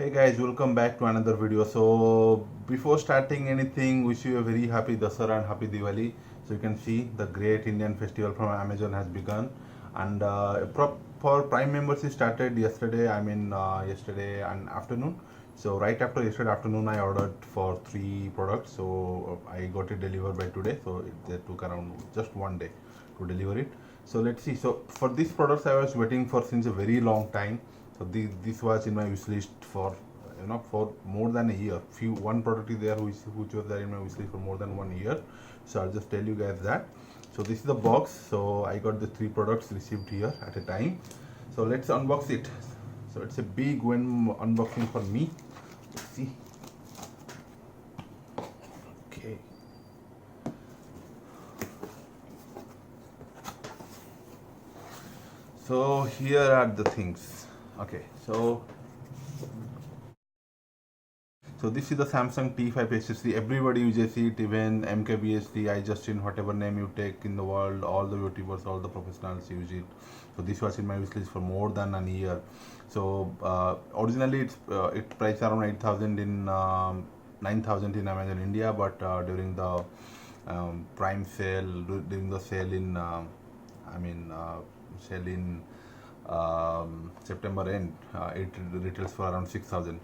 Hey guys, welcome back to another video. So before starting anything, wish you a very happy Dasara and happy Diwali. So you can see the great Indian festival from Amazon has begun, and for Prime members it started yesterday. Yesterday and afternoon. So right after yesterday afternoon, I ordered for 3 products. So I got it delivered by today. So it took around just one day to deliver it. So let's see. So for these products, I was waiting for since a very long time. So this was in my wish list for for more than a year. One product is there which was there in my wish list for more than 1 year. So I'll just tell you guys that. So this is the box. So I got the 3 products received here at a time. So let's unbox it. So it's a big one unboxing for me. Let's see. Okay. So here are the things. Okay, so this is the Samsung T5 SSD. Everybody uses it, even MKBHD, iJustin, whatever name you take in the world, all the YouTubers, all the professionals use it. So this was in my wish list for more than a year. So originally it priced around 8,000 in 9,000 in Amazon India, but during the Prime sale, during the sale in sale in September end, it retails for around 6,000.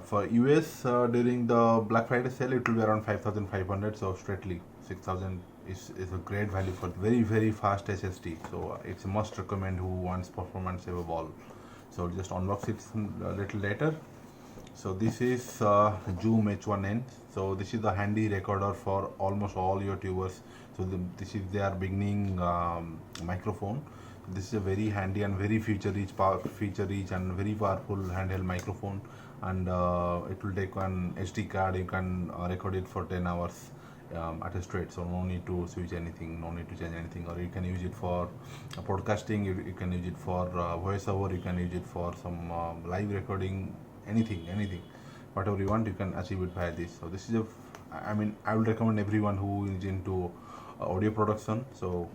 For US during the Black Friday sale, it will be around 5,500. So straightly 6,000 is a great value for very fast SSD. So it's a must recommend who wants performance above all. So just unbox it a little later. So this is Zoom H1N. So this is the handy recorder for almost all YouTubers. So this is their beginning microphone. This is a very handy and very feature rich and very powerful handheld microphone, and it will take an SD card. You can record it for 10 hours at a straight, so no need to switch anything, no need to change anything. Or you can use it for podcasting, you can use it for voiceover, you can use it for some live recording, anything, whatever you want, you can achieve it via this. So this is I will recommend everyone who is into audio production. So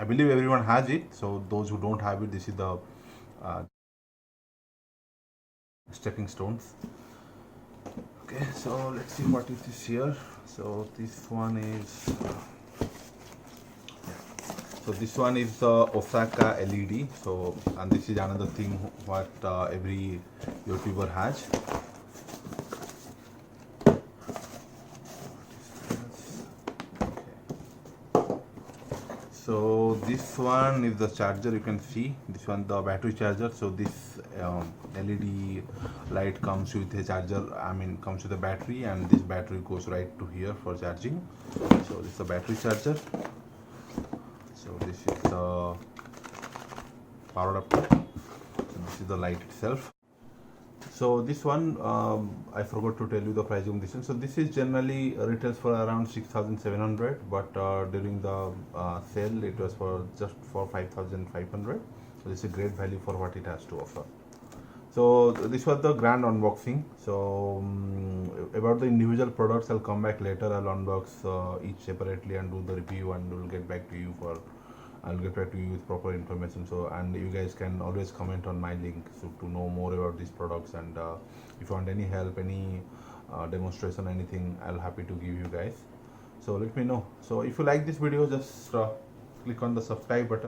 I believe everyone has it. So those who don't have it, this is the stepping stones. Okay, so let's see what is this here. So this one is this one is the Osaka LED. So, and this is another thing what every YouTuber has. So this one is the charger. You can see this one, the battery charger. So this LED light comes with a charger, comes with a battery, and this battery goes right to here for charging. So this is the battery charger. So this is the power adapter. So this is the light itself. So this one, I forgot to tell you the pricing of this one. So this is generally retails for around 6,700, but during the sale it was just for 5,500. So this is a great value for what it has to offer. So this was the grand unboxing. So about the individual products, I'll come back later. I'll unbox each separately and do the review, and we'll get back to you with proper information. So, and you guys can always comment on my link to know more about these products, and if you want any help, any demonstration, anything, I'll happy to give you guys. So let me know. So if you like this video, just click on the subscribe button.